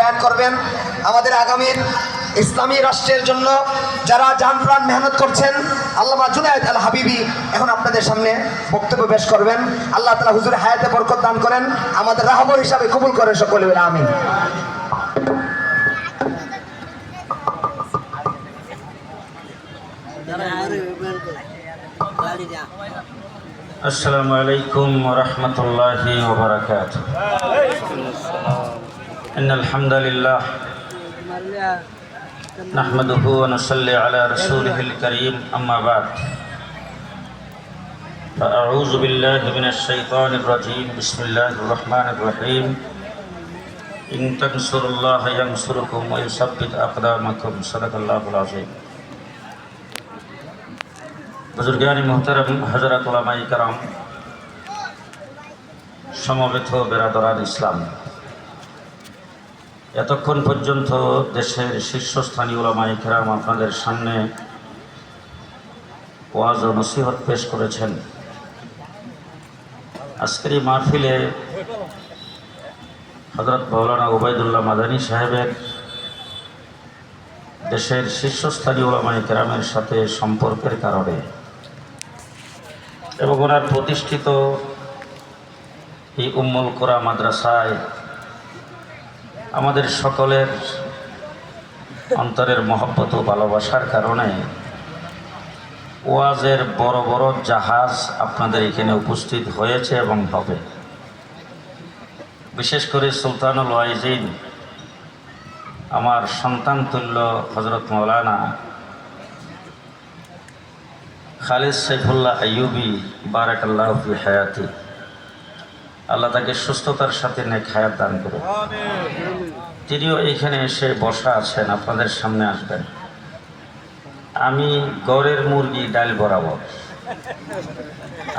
বায়াত করবেন। আমাদের আগামীর ইসলামী রাষ্ট্রের জন্য যারা জান প্রাণ মেহনত করছেন, আল্লামা জুনায়েদ আল হাবিবি এখন আপনাদের সামনে বক্তব্য পেশ করবেন। আল্লাহ তাআলা হুজুরের হায়াতে বরকত দান করেন, আমাদের রাহবর হিসাবে কবুল করেন, সকলে বলে আমিন। আসসালামু আলাইকুম ওয়া রাহমাতুল্লাহি ওয়া বারাকাতুহু। ইন্নাল হামদালিল্লাহ নাহমাদুহু ওয়া নুসাল্লি আলা রাসূলিহিল কারীম, আম্মা বা'দ। ফাআউযু বিল্লাহি মিনাশ শাইতানির রাজীম। বিসমিল্লাহির রাহমানির রহিম। ইন তানসুরুল্লাহা ইয়ানসুরকুম ওয়া ইউসাব্বিত আকদামাকুম। সাদাকাল্লাহুল আযীম। বুজুর্গানি মুহতারাম, হযরত উলামায়ে কেরাম, সমবেত বেরাদরান ইসলাম, এতক্ষণ পর্যন্ত দেশের শীর্ষস্থানীয় উলামায়ে কেরাম আপনাদের সামনে ওয়াজ ও নসিহত পেশ করেছেন। আজকের এই মাহফিলে হযরত মাওলানা ওবায়দুল্লাহ মাদানী সাহেবের দেশের শীর্ষস্থানীয় উলামায়ে কেরামের সাথে সম্পর্কের কারণে এবং ওনার প্রতিষ্ঠিত এই উম্মুল কুরা মাদ্রাসায় আমাদের সকলের অন্তরের মহব্বত ও ভালোবাসার কারণে ওয়াজের বড় বড় জাহাজ আপনাদের এখানে উপস্থিত হয়েছে এবং হবে। বিশেষ করে সুলতানুল ওয়াইজিন, আমার সন্তান তুল্য হযরত মাওলানা খালিদ সাইফুল্লাহ আইয়ুবী, বারাকাল্লাহু ফি হায়াতি, আল্লাহ তাকে সুস্থতার সাথে নেক হায়াত দান করুন। তিনিও এইখানে এসে বসা আছেন, আপনাদের সামনে আসবেন। আমি গড়ের মুরগি ডাল বরাবর,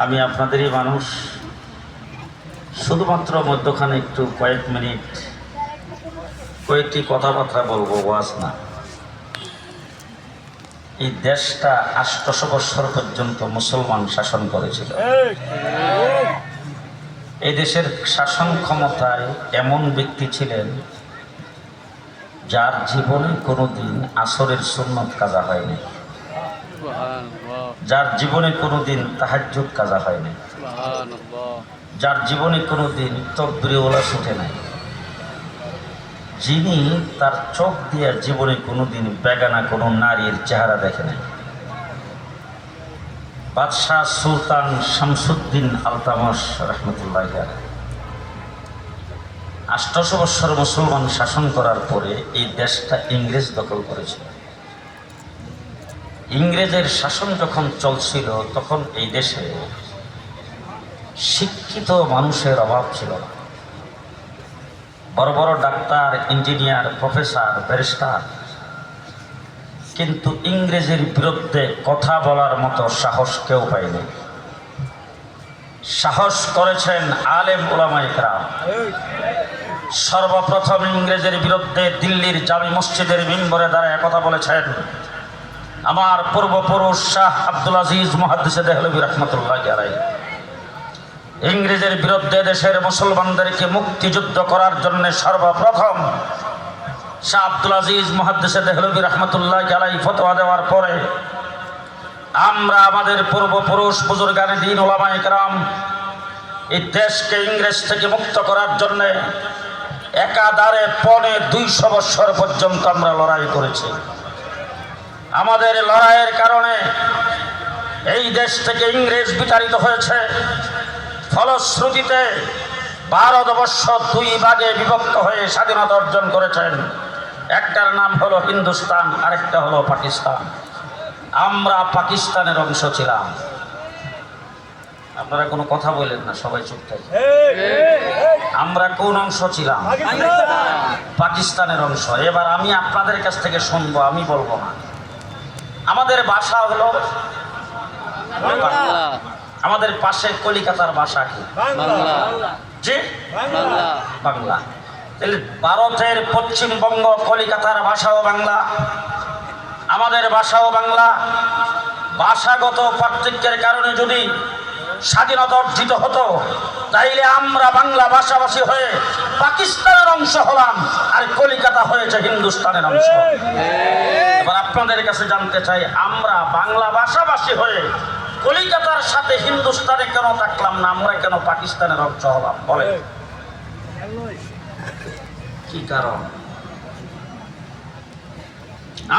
আমি আপনাদেরই মানুষ। শুধুমাত্র মধ্যখানে একটু কয়েক মিনিট কয়েকটি কথাবার্তা বলবো, ওয়াজ না। এই দেশটা ৮০০ বছর পর্যন্ত মুসলমান শাসন করেছিল। এই দেশের শাসন ক্ষমতায় এমন ব্যক্তি ছিলেন যার জীবনে কোনোদিন আসরের সুন্নত কাজা হয়নি, যার জীবনে কোনোদিন তাহাজ্জুদ কাজা হয়নি, যার জীবনে কোনোদিন তাকবীরে ওলা ছুটে নাই, যিনি তার চোখ দিয়ে জীবনে কোনোদিন বেগানা কোনো নারীর চেহারা দেখে নাই। বাদশাহ সুলতান শামসুদ্দিন আলতামশ রহমতুল্লাহ আলাইহি ৮০০ বছর মুসলমান শাসন করার পরে এই দেশটা ইংরেজ দখল করেছিল। ইংরেজের শাসন যখন চলছিল তখন এই দেশে শিক্ষিত মানুষের অভাব ছিল না। বড় বড় ডাক্তার, ইঞ্জিনিয়ার, প্রফেসর, ব্যারিস্টার, কিন্তু ইংরেজের বিরুদ্ধে কথা বলার মতো সাহস কেউ পায়নি। সাহস করেছেন আলেম উলামায়ে কেরাম। সর্বপ্রথম ইংরেজের বিরুদ্ধে দিল্লির জামি মসজিদের মিম্বরে দাঁড়ায় কথা বলেছেন আমার পূর্বপুরুষ শাহ আব্দুল আজিজ মুহাদ্দিসে দেহলভী রহমতুল্লাহ আলাইহি। ইংরেজের বিরুদ্ধে দেশের মুসলমানদেরকে মুক্তিযুদ্ধ করার জন্য সর্বপ্রথম শাহ আব্দুল আজিজ মুহাদ্দিসে দেহলভী রহমতুল্লাহ আলাইহি ফতোয়া দেওয়ার পরে আমরা আমাদের পূর্বপুরুষ বুজুর্গানে দ্বীন উলামায়ে কেরাম এই দেশকে ইংরেজ থেকে মুক্ত করার জন্য একাধারে ২৫০ বছর পর্যন্ত আমরা লড়াই করেছি। আমাদের লড়াইয়ের কারণে এই দেশ থেকে ইংরেজ বিতাড়িত হয়েছে। ফলশ্রুতিতে ভারতবর্ষ ২ ভাগে বিভক্ত হয়ে স্বাধীনতা অর্জন করেছেন। একটার নাম হলো হিন্দুস্তান, আরেকটা হলো পাকিস্তান। আমরা পাকিস্তানের অংশ ছিলাম। আপনারা কোনো কথা বলেন না, সবাই চুপ থাকে। আমরা কোন অংশ ছিলাম? পাকিস্তানের অংশ। এবার আমি আপনাদের কাছ থেকে শুনবো, আমি বলবো না। আমাদের ভাষা হলো বাংলা। আমাদের পাশে কলিকাতার ভাষা কি? জি, বাংলা। তাহলে ভারতের পশ্চিমবঙ্গ কলিকাতার ভাষাও বাংলা, আমাদের ভাষাও বাংলা। ভাষাগত পার্থক্যের কারণে যদি স্বাধীনতা অর্জিত হতো তাইলে আমরা বাংলা ভাষাভাষী হয়ে পাকিস্তানের অংশ হলাম আর কলিকাতা হয়েছে হিন্দুস্তানের অংশ। এবার আপনাদের কাছে জানতে চাই, আমরা বাংলা ভাষাভাষী হয়ে কলিকাতার সাথে হিন্দুস্তানে কেন থাকলাম না, আমরা কেন পাকিস্তানের অংশ হলাম? বলে কি কারণ?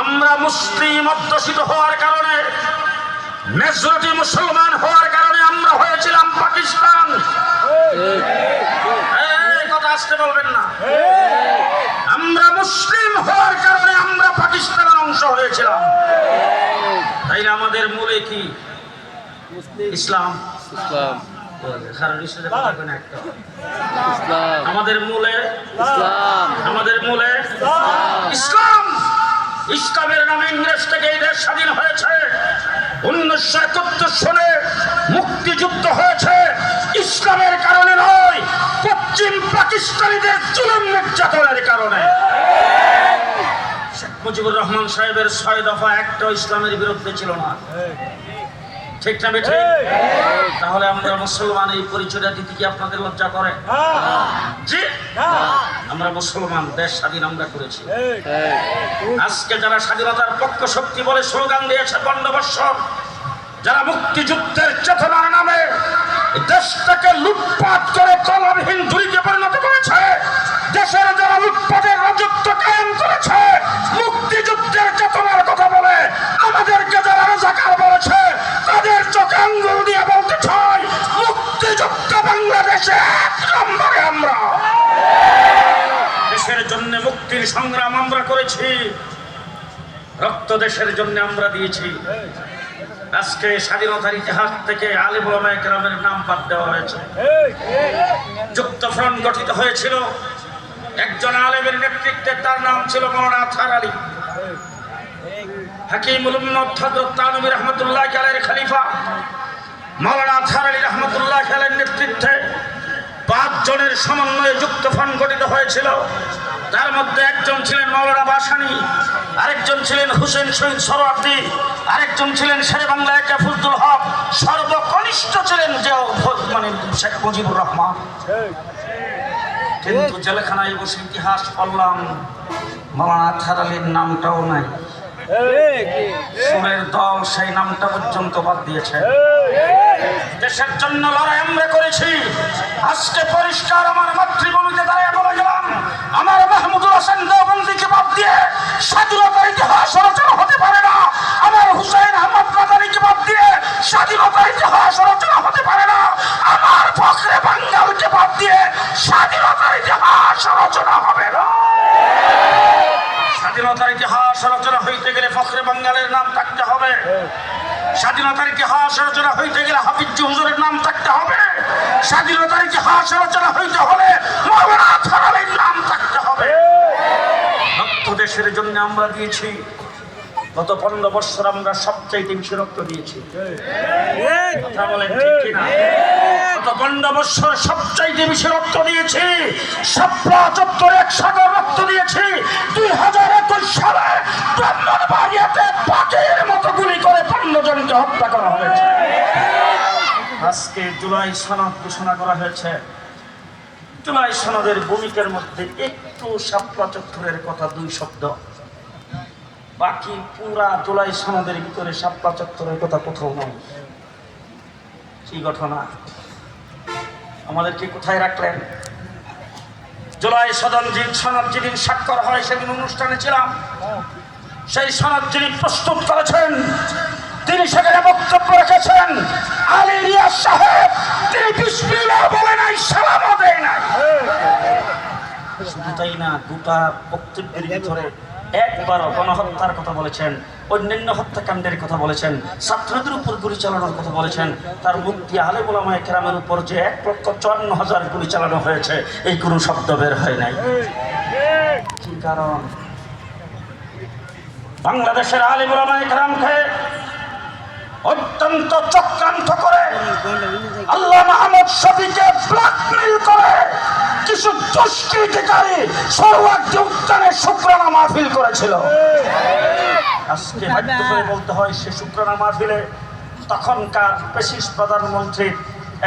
আমরা মুসলিম অধ্যুষিত হওয়ার কারণে, মেজরিটি মুসলমান হওয়ার কারণে আমরা হয়েছিলাম পাকিস্তান। এই কথা আসতে বলবেন না। আমরা মুসলিম হওয়ার কারণে আমরা পাকিস্তানের অংশ হয়েছিলাম। তাই না? আমাদের মূলে কি? ইসলাম। আমাদের মূলে ইসলাম। ইসলামের নামে ইংরেজ থেকে এই দেশ স্বাধীন হয়েছে। 1971 সনে মুক্তিযুদ্ধ হয়েছে ইসলামের কারণে নয়, পশ্চিম পাকিস্তানিদের জুলুম নির্যাতনের কারণে। শেখ মুজিবুর রহমান সাহেবের 6 দফা একটা ইসলামের বিরুদ্ধে ছিল না, ঠিক না বেঠিক? তাহলে আমরা মুসলমান এই পরিচয়টা দিতে কি আপনাদের লজ্জা করে? জি, আমরা মুসলমান, দেশ স্বাধীন আমরা করেছি। আজকে যারা স্বাধীনতার পক্ষ শক্তি বলে স্লোগান দিয়েছে 52 বছর, যারা মুক্তিযুদ্ধের চেতনার নামে দেশটাকে লুটপাট করে তলাবিহীন ঝুড়িতে পরিণত করেছে, দেশের যারা লুটপাটের রাজত্ব কায়েম করেছে, মুক্তিযুদ্ধের চেতনার কথা বলে আমাদেরকে যারা রাজাকার বলেছে, তাদের চোখে আঙ্গুল দিয়ে বলতে চাই, মুক্তিযুদ্ধ বাংলাদেশে 1 নম্বরে আমরা। দেশের জন্য মুক্তির সংগ্রাম আমরা করেছি, রক্ত দেশের জন্য আমরা দিয়েছি। আজকে স্বাধীনতার ইতিহাস থেকে আলেম ওলামায়ে কেরামের নাম বাদ দেওয়া হয়েছে। যুক্তফ্রন্ট গঠিত হয়েছিল একজন আলেমের নেতৃত্বে, তার নাম ছিল মাওলানা আতহার আলী। হাকিমুল উম্মত হযরত তানভী রহমাতুল্লাহ আলাইহির খলিফা মাওলানা আতহার আলী রহমাতুল্লাহ আলাইহির নেতৃত্বে 5 জনের সমন্বয়ে যুক্তফ্রন্ট গঠিত হয়েছিল। তার মধ্যে একজন ছিলেন মাওলানা ভাসানী, আরেকজন ছিলেন হুসেন শহীদ সরওয়ার্দী, আরেকজন ছিলেন শেরে বাংলা একে ফজলুল হক, সর্বকনিষ্ঠ ছিলেন যে শেখ মুজিবুর রহমান। কিন্তু জেলখানায় বসে ইতিহাস পড়লাম, মাওলানা আতহার আলীর নামটাও নাই। সুরের দল সেই নামটা পর্যন্ত বাদ দিয়েছে। দেশের জন্য লড়াই আমরা করেছি। আজকে পরিষ্কার আমার মাতৃভূমিতে দাঁড়িয়ে বলে গেলাম, আমার মাহমুদুল হাসান দেওবন্দিকে বাদ দিয়ে স্বাধীনতার ইতিহাস রচনা হতে পারে না। আমার হুসাইন আহমদ মাদানিকে বাদ দিয়ে স্বাধীনতার ইতিহাস রচনা হতে পারে না। আমার ফখরে বাঙ্গালকে বাদ দিয়ে স্বাধীনতার ইতিহাস রচনা হবে না। স্বাধীনতার ইতিহাস রচনা হইতে গেলে ফখরে বাঙ্গালের নাম থাকতে হবে। স্বাধীনতার ইতিহাস রচনা হইতে গেলে হাফিজ হুজুরের নাম থাকতে হবে। স্বাধীনতার ইতিহাস রচনা হইতে হলে মাওলানা আতহার আলীর নাম থাকতে হবে। রক্ত দেশের জন্য আমরা দিয়েছি। গত 15 বছর আমরা সবচাইতে বেশি রক্ত দিয়েছি। কথা বলেন ঠিক কিনা? গত 15 বছর সবচাইতে বেশি রক্ত দিয়েছি। শাপলা চত্বরে 1 সাগর রক্ত দিয়েছি। 2021 সালে ব্রাহ্মণবাড়িয়াতে পাখির মতো গুলি করে 15 জনকে হত্যা করা হয়েছে। আজকে জুলাই সনদ ঘোষণা করা হয়েছে। জুলাই সনদের ভূমিকার মধ্যে একটু শাপলা চত্বরের কথা 2 শব্দ, বাকি পুরা জুলাই সনদের ভিতরে শাপলা চত্বরের কথা কোথাও নয়। কি ঘটনা? আমাদেরকে কোথায় রাখলেন? জুলাই সনদ যেদিন স্বাক্ষর হয় সেদিন অনুষ্ঠানে ছিলাম। সেই সনদ যিনি প্রস্তুত করেছেন তিনি সেখানে বক্তব্য রেখেছেন। আলী রিয়াজ সাহেব তিনি বিসমিল্লাহ বলে নাই, সালামও দেয় নাই। শুধু তাই না, গোটা বক্তব্যের ভিতরে একবারও গণহত্যার কথা বলেছেন, অন্যান্য হত্যাকাণ্ডের কথা বলেছেন, ছাত্রদের উপর গুলি চালানোর কথা বলেছেন। তার মুক্তি আলেম ওলামায়ে কেরামের উপর যে 1,54,000 গুলি চালানো হয়েছে, এই কোনো শব্দ বের হয় নাই। কি কারণ? বাংলাদেশের আলেম ওলামায়ে কেরামকে অত্যন্ত চক্রান্ত করে আল্লাহ মাহমুদ শফিকে ব্ল্যাকমেইল করে কিছু দুষ্কৃতিকারী সৌহার্দ্য উদ্যানে শুকরানা মাহফিল করেছিল। আজকে বাধ্য করে বলতে হয়, সে শুকরানা মাহফিলে তখনকার পেশিস প্রধানমন্ত্রীর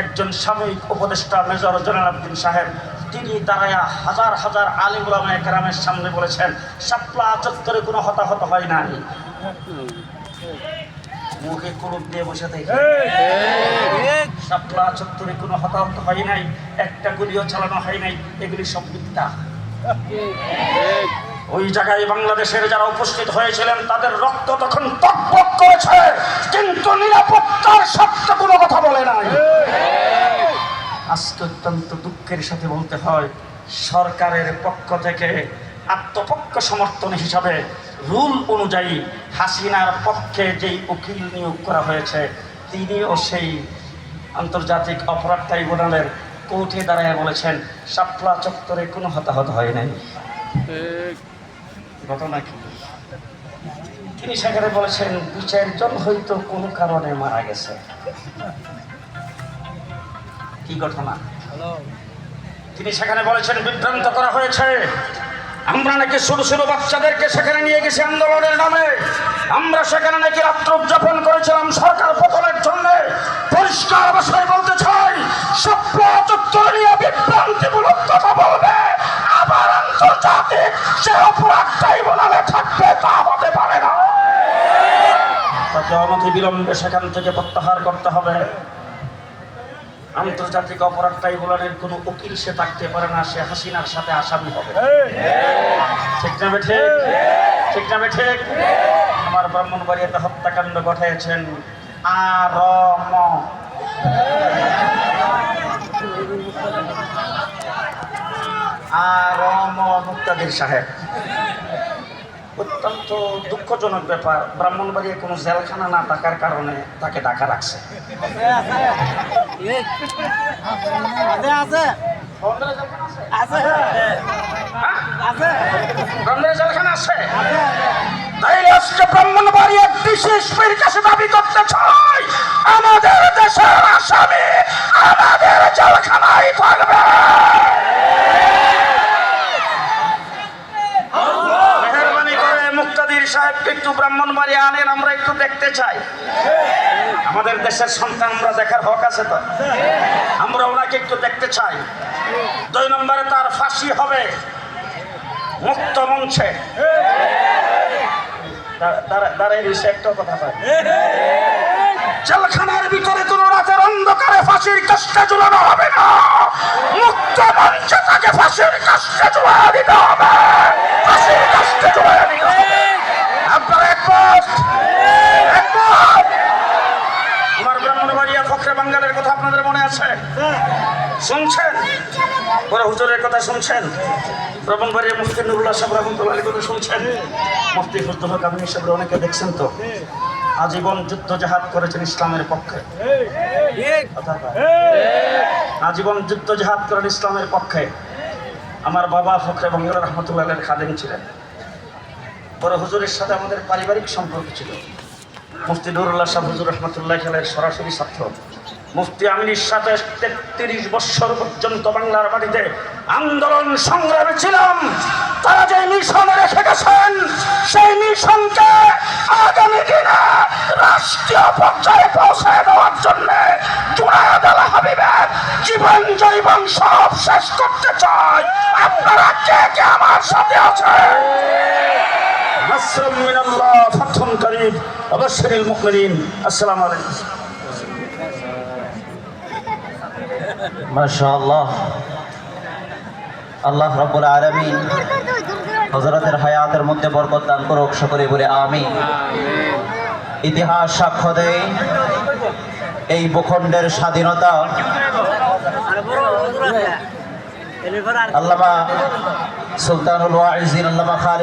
একজন সাময়িক উপদেষ্টা মেজর জেনারেল আবদিন সাহেব তিনি দাঁড়ায়া হাজার হাজার আলিম উলামায়ে কেরামের সামনে বলেছেন শাপলা চত্বরে কোনো হতাহত হয় নাই। মুখে কুলুপ দিয়ে বসে থেকে শাপলা চত্বরে কোনো হতাহত হয় নাই, একটা গুলিও চালানো হয় নাই, এগুলি সব মিথ্যা। ওই জায়গায় বাংলাদেশের যারা উপস্থিত হয়েছিলেন তাদের রক্ত তখন টকবক করেছে, কিন্তু নিরাপত্তার সত্য কোনো কথা বলে নাই। আজকে অত্যন্ত দুঃখের সাথে বলতে হয়, সরকারের পক্ষ থেকে আত্মপক্ষ সমর্থন হিসাবে রুল অনুযায়ী হাসিনার পক্ষে যেই উকিল নিয়োগ করা হয়েছে তিনিও সেই আন্তর্জাতিক অপরাধ ট্রাইব্যুনালের কোর্টে দাঁড়ায় বলেছেন শাপলা চত্বরে কোনো হতাহত হয় নাই। ঘটনা কি? তিনি সেখানে বলেছেন 2-4 জন হয়তো কোনো কারণে মারা গেছে। কি ঘটনা? তিনি সেখানে বলেছেন বিভ্রান্ত করা হয়েছে, আমরা নাকি ছোট ছোট বাচ্চাদেরকে সেখানে নিয়ে গেছি আন্দোলনের নামে, আমরা সেখানে নাকি রাত্র উদযাপন করেছিলাম সরকার পতনের জন্য। পরিষ্কার ভাষায় বলতে চাই, শাপলা চত্বর নিয়ে বিভ্রান্তিমূলক কথা বলবে আবার আন্তর্জাতিক সে অপরাধ ট্রাইব্যুনালে থাকবে, তা হতে পারে না। তাকে অনতিবিলম্বে সেখান থেকে প্রত্যাহার করতে হবে। আন্তর্জাতিক অপরাধ ট্রাইব্যুনালের কোনো উকিল সে থাকতে পারে না, সে হাসিনার সাথে আসামি হবে। ঠিক না ঠিক? ঠিক না ঠিক? আমার ব্রাহ্মণবাড়িয়াতে হত্যাকাণ্ড ঘটাইছেন আরম মুক্তাদির সাহেব। অত্যন্ত দুঃখজনক ব্যাপার, ব্রাহ্মণবাড়িয়া কোনো জেলখানা না থাকার কারণে তাকে ঢাকা রাখছে। ব্রাহ্মণবাড়িয়ার বিশেষ কাছে দাবি করতে চাই, আমাদের দেশের আসামি আমাদের জেলখানায় থাকবে। মুক্তাদির সাহেবকে একটু ব্রাহ্মণবাড়িয়া আনেন, আমরা একটু দেখতে চাই। আমাদের দেশের সন্তান, আমরা দেখার হক আছে তো, আমরা ওনাকে একটু দেখতে চাই। 2 নম্বরে তার ফাঁসি হবে মুক্ত মঞ্চে। দাঁড়াই রয়েছে একটা কথা পাই, জেলখানার ভিতরে কোন রাতের অন্ধকারে ফাঁসির কাস্টে ঝুলানো হবে না, মুক্ত মঞ্চে তাকে ফাঁসির কাস্টে ঝুলানো দিতে হবে। ফাঁসির কাস্টে ঝুলানো দিতে হবে। আপনারা একমত? আমার ব্রাহ্মণবাড়িয়া ফখরে বাঙ্গালের কথা আপনাদের মনে আছে? শুনছেন? বড় হুজুরের কথা শুনছেন? ব্রাহ্মণবাড়িয়া মুফতি নুরুল্লাহ সাহেব রহমতুল্লাহর কথা শুনছেন? মুফতি ফজলুল হক আমিনী সাহেব অনেকে দেখছেন তো, আজীবন যুদ্ধ জাহাদ করেছেন ইসলামের পক্ষে। আজীবন যুদ্ধ জাহাদ করেন ইসলামের পক্ষে। আমার বাবা ফখরে বাঙ্গাল রহমতুল্লাহের খাদেম ছিলেন। বড় হুজুরের সাথে আমাদের পারিবারিক সম্পর্ক ছিল। মুফতি নুরুল্লাহ সাহেব হুজুর রহমতুল্লাহ আলাইহির সরাসরি ছাত্র। মুফতি আমিনীর সাথে 33 বছর পর্যন্ত বাংলার মাটিতে আন্দোলন সংগ্রামে ছিলাম। তারা যে মিশনে রেখে গেছেন সেই মিশনকে আগামী দিনে রাষ্ট্রীয় পর্যায়ে পৌঁছে দেওয়ার জন্য জুনায়েদ আল হাবিবের জীবন জৈবন সব শেষ করতে চাই। আপনারা কে কে আমার সাথে আছেন? নাসরুম মিনাল্লাহ ফাতহুন করিব ওয়া বাশশিরিল মুমিনিন। আসসালামু আলাইকুম। মাশাআল্লাহ, আল্লাহ রাব্বুল আলামিন হযরতের হায়াতের মধ্যে বরকত দান করুক, সকলে বলে আমিন। ইতিহাস সাক্ষ্য দেয় এই ভূখণ্ডের স্বাধীনতা আল্লামা সুলতানুল ওয়াইজিন আল্লামা খালিদ